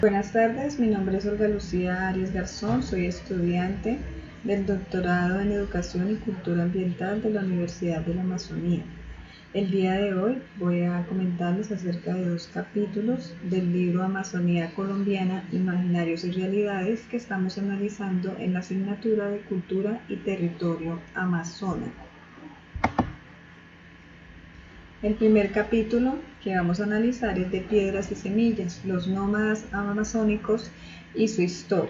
Buenas tardes, mi nombre es Olga Lucía Arias Garzón, soy estudiante del doctorado en Educación y Cultura Ambiental de la Universidad de la Amazonía. El día de hoy voy a comentarles acerca de 2 capítulos del libro Amazonía Colombiana, Imaginarios y Realidades que estamos analizando en la asignatura de Cultura y Territorio Amazona. El primer capítulo que vamos a analizar es de Piedras y Semillas, los nómadas amazónicos y su historia.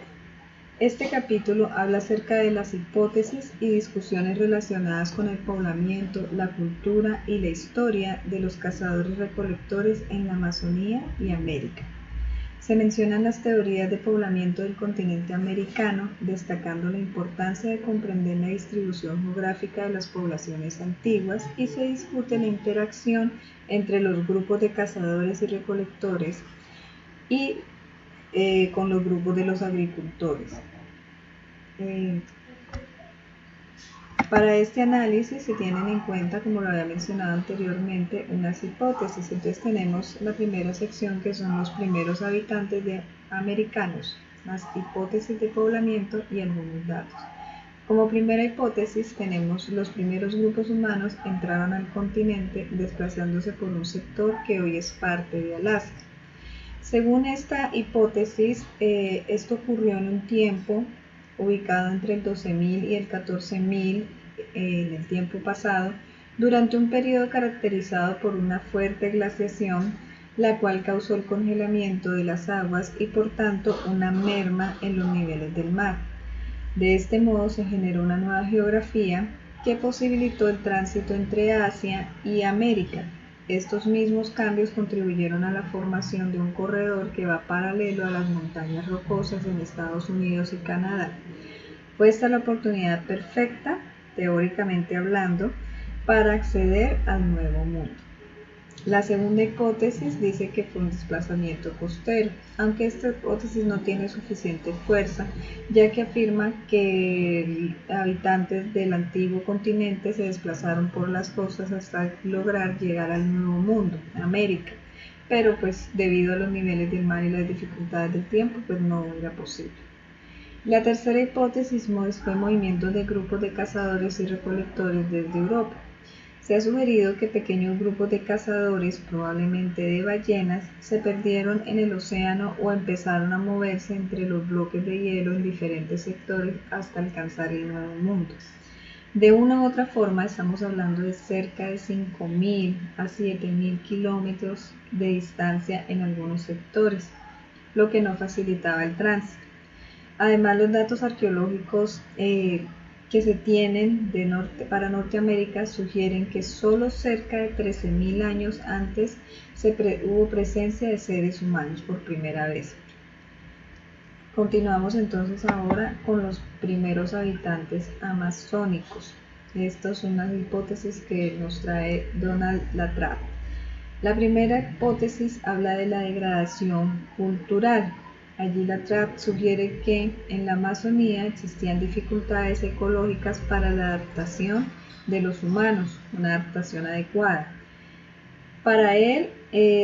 Este capítulo habla acerca de las hipótesis y discusiones relacionadas con el poblamiento, la cultura y la historia de los cazadores-recolectores en la Amazonía y América. Se mencionan las teorías de poblamiento del continente americano, destacando la importancia de comprender la distribución geográfica de las poblaciones antiguas, y se discute la interacción entre los grupos de cazadores y recolectores y con los grupos de los agricultores. Para este análisis se tienen en cuenta, como lo había mencionado anteriormente, unas hipótesis. Entonces tenemos la primera sección, que son los primeros habitantes americanos, las hipótesis de poblamiento y algunos datos. Como primera hipótesis tenemos los primeros grupos humanos entraron al continente desplazándose por un sector que hoy es parte de Alaska. Según esta hipótesis, esto ocurrió en un tiempo ubicado entre el 12.000 y el 14.000 en el tiempo pasado, durante un periodo caracterizado por una fuerte glaciación, la cual causó el congelamiento de las aguas y por tanto una merma en los niveles del mar. De este modo se generó una nueva geografía que posibilitó el tránsito entre Asia y América. Estos mismos cambios contribuyeron a la formación de un corredor que va paralelo a las montañas rocosas en Estados Unidos y Canadá. Fue esta la oportunidad perfecta, teóricamente hablando, para acceder al Nuevo Mundo. La segunda hipótesis dice que fue un desplazamiento costero, aunque esta hipótesis no tiene suficiente fuerza, ya que afirma que habitantes del antiguo continente se desplazaron por las costas hasta lograr llegar al Nuevo Mundo, América, pero pues debido a los niveles del mar y las dificultades del tiempo, pues no era posible. La tercera hipótesis fue movimientos de grupos de cazadores y recolectores desde Europa. Se ha sugerido que pequeños grupos de cazadores, probablemente de ballenas, se perdieron en el océano o empezaron a moverse entre los bloques de hielo en diferentes sectores hasta alcanzar el Nuevo Mundo. De una u otra forma, estamos hablando de cerca de 5.000 a 7.000 kilómetros de distancia en algunos sectores, lo que no facilitaba el tránsito. Además, los datos arqueológicos que se tienen para Norteamérica sugieren que solo cerca de 13.000 años antes hubo presencia de seres humanos por primera vez. Continuamos entonces ahora con los primeros habitantes amazónicos. Estas son las hipótesis que nos trae Donald Latrobe. La primera hipótesis habla de la degradación cultural. Allí Latrobe sugiere que en la Amazonía existían dificultades ecológicas para la adaptación de los humanos, una adaptación adecuada. Para él,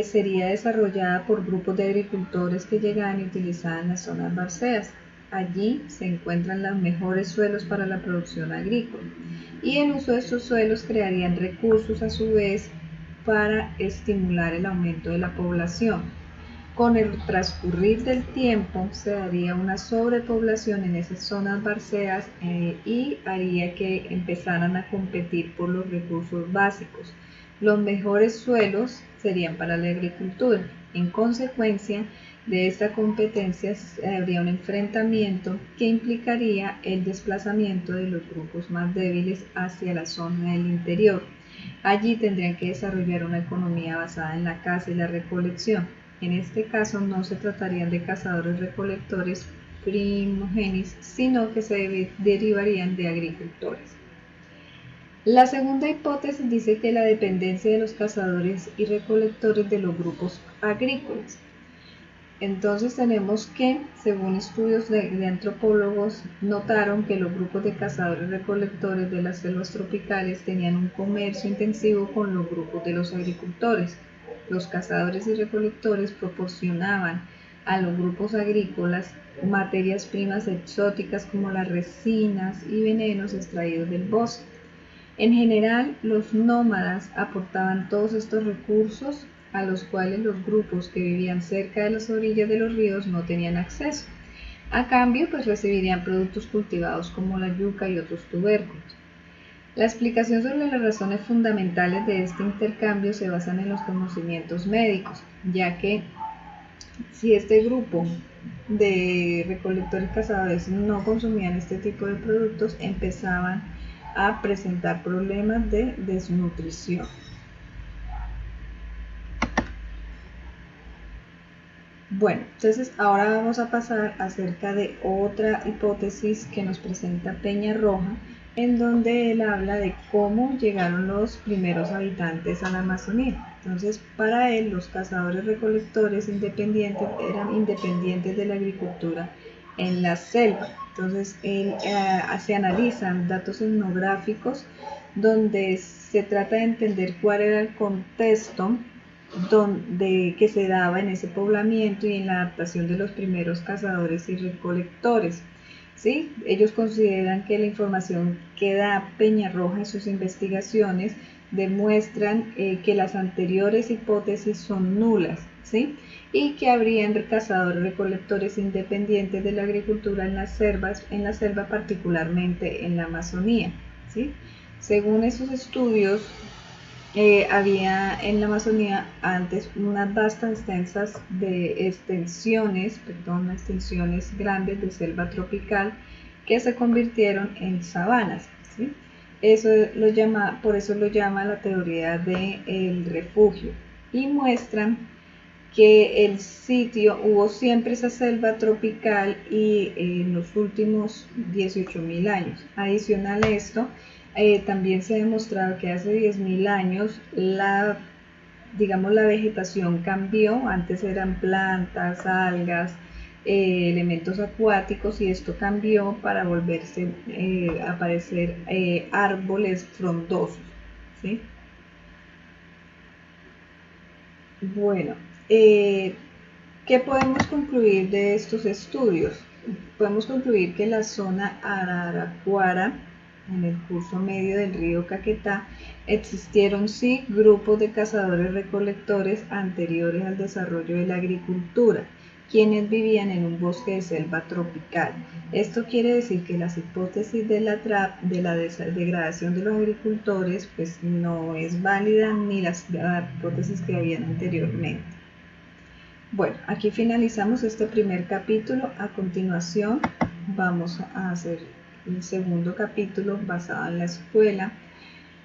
sería desarrollada por grupos de agricultores que llegaban y utilizaban las zonas bárceas. Allí se encuentran los mejores suelos para la producción agrícola, y el uso de estos suelos crearían recursos a su vez para estimular el aumento de la población. Con el transcurrir del tiempo se daría una sobrepoblación en esas zonas bárceas y haría que empezaran a competir por los recursos básicos. Los mejores suelos serían para la agricultura. En consecuencia de esta competencia habría un enfrentamiento que implicaría el desplazamiento de los grupos más débiles hacia la zona del interior. Allí tendrían que desarrollar una economía basada en la caza y la recolección. En este caso no se tratarían de cazadores-recolectores primogénitos, sino que se derivarían de agricultores. La segunda hipótesis dice que la dependencia de los cazadores y recolectores de los grupos agrícolas. Entonces tenemos que, según estudios de antropólogos, notaron que los grupos de cazadores-recolectores de las selvas tropicales tenían un comercio intensivo con los grupos de los agricultores. Los cazadores y recolectores proporcionaban a los grupos agrícolas materias primas exóticas como las resinas y venenos extraídos del bosque. En general, los nómadas aportaban todos estos recursos a los cuales los grupos que vivían cerca de las orillas de los ríos no tenían acceso. A cambio, pues recibirían productos cultivados como la yuca y otros tubérculos. La explicación sobre las razones fundamentales de este intercambio se basan en los conocimientos médicos, ya que si este grupo de recolectores cazadores no consumían este tipo de productos, empezaban a presentar problemas de desnutrición. Bueno, entonces ahora vamos a pasar acerca de otra hipótesis que nos presenta Peñarroja, en donde él habla de cómo llegaron los primeros habitantes a la Amazonía. Entonces, para él, los cazadores recolectores independientes eran independientes de la agricultura en la selva. Entonces, se analizan datos etnográficos donde se trata de entender cuál era el contexto que se daba en ese poblamiento y en la adaptación de los primeros cazadores y recolectores. ¿Sí? Ellos consideran que la información que da Peñarroja en sus investigaciones demuestran que las anteriores hipótesis son nulas, ¿sí? Y que habrían cazadores recolectores independientes de la agricultura en la selva, particularmente en la Amazonía, ¿sí? Según esos estudios, había en la Amazonía antes unas vastas extensiones grandes de selva tropical que se convirtieron en sabanas, ¿sí? Por eso lo llama la teoría del refugio, y muestran que el sitio hubo siempre esa selva tropical y en los últimos 18.000 años. Adicional a esto, también se ha demostrado que hace 10.000 años la vegetación cambió. Antes eran plantas, algas, elementos acuáticos, y esto cambió para volverse a aparecer árboles frondosos, ¿sí? Bueno, ¿qué podemos concluir de estos estudios? Podemos concluir que la zona Araraquara, en el curso medio del río Caquetá, existieron sí grupos de cazadores recolectores anteriores al desarrollo de la agricultura, quienes vivían en un bosque de selva tropical. Esto quiere decir que las hipótesis de la degradación de los agricultores pues no es válida, ni las hipótesis que habían anteriormente. Bueno, aquí finalizamos este primer capítulo. A continuación vamos a hacer el segundo capítulo basado en la escuela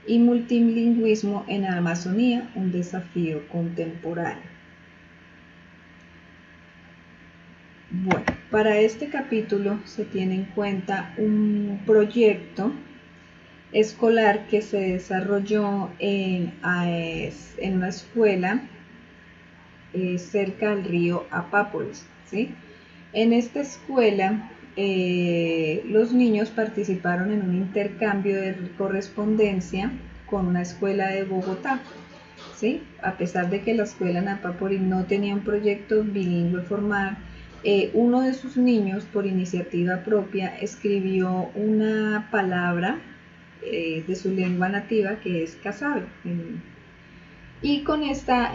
y multilingüismo en la Amazonía, un desafío contemporáneo. Bueno, para este capítulo se tiene en cuenta un proyecto escolar que se desarrolló en una escuela cerca del río Apápolis, ¿sí? En esta escuela los niños participaron en un intercambio de correspondencia con una escuela de Bogotá, ¿sí? A pesar de que la escuela en Apápolis no tenía un proyecto bilingüe formal, uno de sus niños, por iniciativa propia, escribió una palabra de su lengua nativa, que es casabe. Y con esta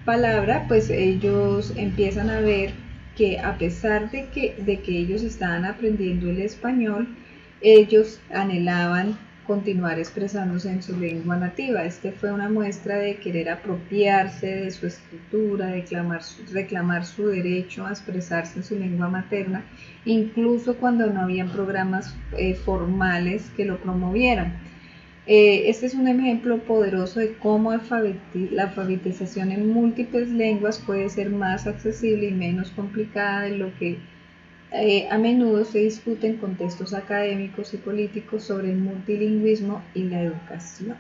palabra, pues ellos empiezan a ver que a pesar de que ellos estaban aprendiendo el español, ellos anhelaban continuar expresándose en su lengua nativa. Este fue una muestra de querer apropiarse de su escritura, de reclamar su derecho a expresarse en su lengua materna, incluso cuando no habían programas formales que lo promovieran. Este es un ejemplo poderoso de cómo la alfabetización en múltiples lenguas puede ser más accesible y menos complicada de lo que a menudo se discute en contextos académicos y políticos sobre el multilingüismo y la educación.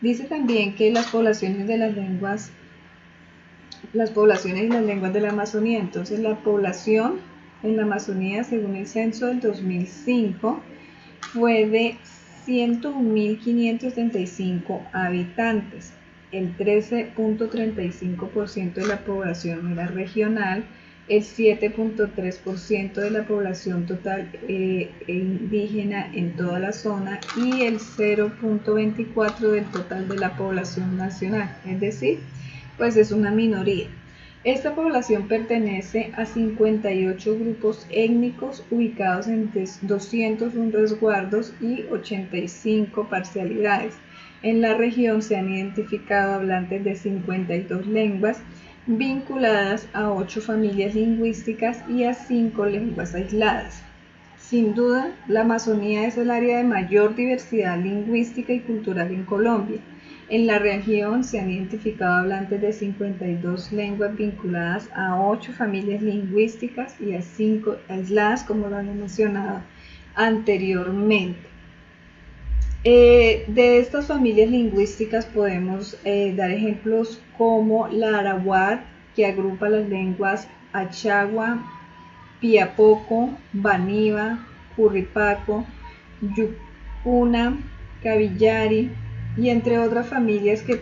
Dice también que las poblaciones y las lenguas de la Amazonía, entonces la población en la Amazonía, según el censo del 2005, fue de 101.535 habitantes. el 13.35% de la población era regional, el 7.3% de la población total indígena en toda la zona y el 0.24% del total de la población nacional, es decir, pues es una minoría. Esta población pertenece a 58 grupos étnicos ubicados en 201 resguardos y 85 parcialidades. En la región se han identificado hablantes de 52 lenguas vinculadas a 8 familias lingüísticas y a 5 lenguas aisladas. Sin duda, la Amazonía es el área de mayor diversidad lingüística y cultural en Colombia. En la región se han identificado hablantes de 52 lenguas vinculadas a 8 familias lingüísticas y a 5 aisladas, como lo han mencionado anteriormente. De estas familias lingüísticas podemos dar ejemplos como la arawak, que agrupa las lenguas achagua, piapoco, baniba, curripaco, yucuna, cabillari y entre otras familias que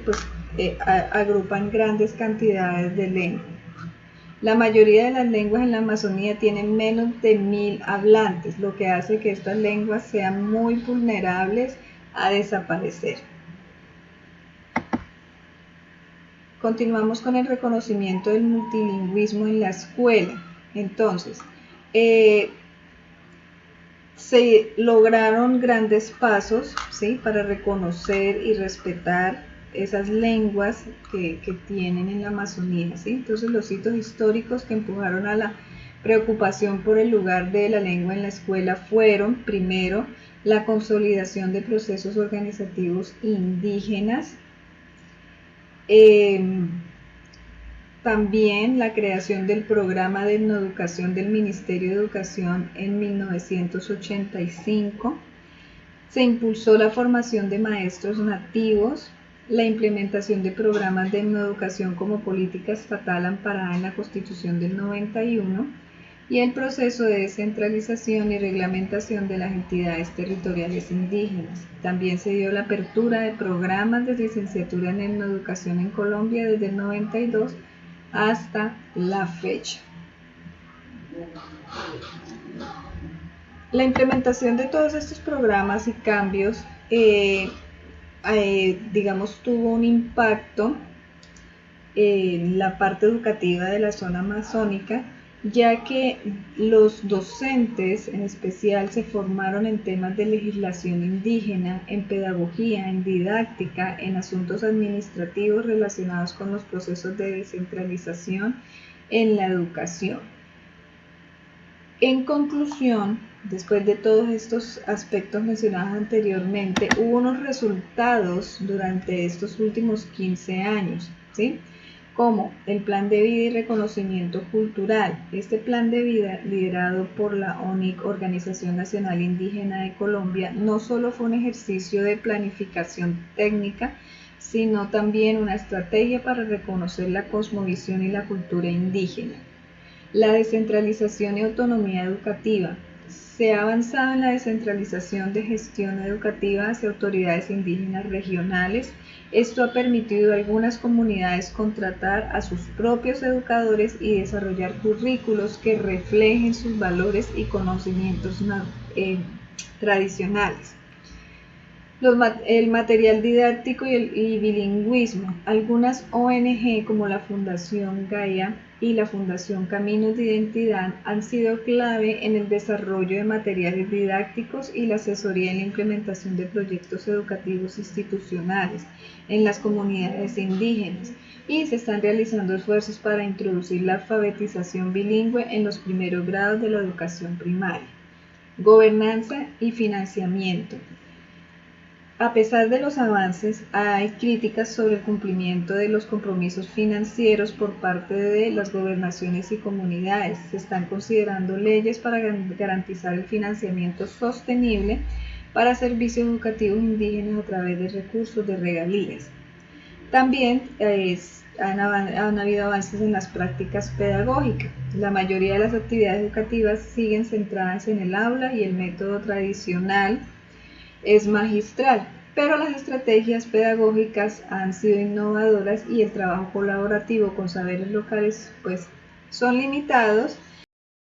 agrupan grandes cantidades de lenguas. La mayoría de las lenguas en la Amazonía tienen menos de 1000 hablantes, lo que hace que estas lenguas sean muy vulnerables a desaparecer. Continuamos con el reconocimiento del multilingüismo en la escuela. Entonces, se lograron grandes pasos, ¿sí?, para reconocer y respetar esas lenguas que tienen en la Amazonía, ¿sí? Entonces, los hitos históricos que empujaron a la preocupación por el lugar de la lengua en la escuela fueron, primero, la consolidación de procesos organizativos indígenas, también la creación del programa de etnoeducación del Ministerio de Educación en 1985, se impulsó la formación de maestros nativos, la implementación de programas de etnoeducación como política estatal amparada en la Constitución del 91 y el proceso de descentralización y reglamentación de las entidades territoriales indígenas. También se dio la apertura de programas de licenciatura en etnoeducación en Colombia desde el 92 hasta la fecha. La implementación de todos estos programas y cambios, tuvo un impacto en la parte educativa de la zona amazónica, ya que los docentes en especial se formaron en temas de legislación indígena, en pedagogía, en didáctica, en asuntos administrativos relacionados con los procesos de descentralización en la educación. En conclusión, después de todos estos aspectos mencionados anteriormente, hubo unos resultados durante estos últimos 15 años, ¿sí?, como el Plan de Vida y Reconocimiento Cultural. Este plan de vida, liderado por la ONIC, Organización Nacional Indígena de Colombia, no solo fue un ejercicio de planificación técnica, sino también una estrategia para reconocer la cosmovisión y la cultura indígena. La descentralización y autonomía educativa. Se ha avanzado en la descentralización de gestión educativa hacia autoridades indígenas regionales. Esto ha permitido a algunas comunidades contratar a sus propios educadores y desarrollar currículos que reflejen sus valores y conocimientos tradicionales. El material didáctico y bilingüismo. Algunas ONG como la Fundación Gaia y la Fundación Caminos de Identidad han sido clave en el desarrollo de materiales didácticos y la asesoría en la implementación de proyectos educativos institucionales en las comunidades indígenas, y se están realizando esfuerzos para introducir la alfabetización bilingüe en los primeros grados de la educación primaria. Gobernanza y financiamiento. A pesar de los avances, hay críticas sobre el cumplimiento de los compromisos financieros por parte de las gobernaciones y comunidades. Se están considerando leyes para garantizar el financiamiento sostenible para servicios educativos indígenas a través de recursos de regalías. También han habido avances en las prácticas pedagógicas. La mayoría de las actividades educativas siguen centradas en el aula y el método tradicional es magistral. pero las estrategias pedagógicas han sido innovadoras y el trabajo colaborativo con saberes locales pues son limitados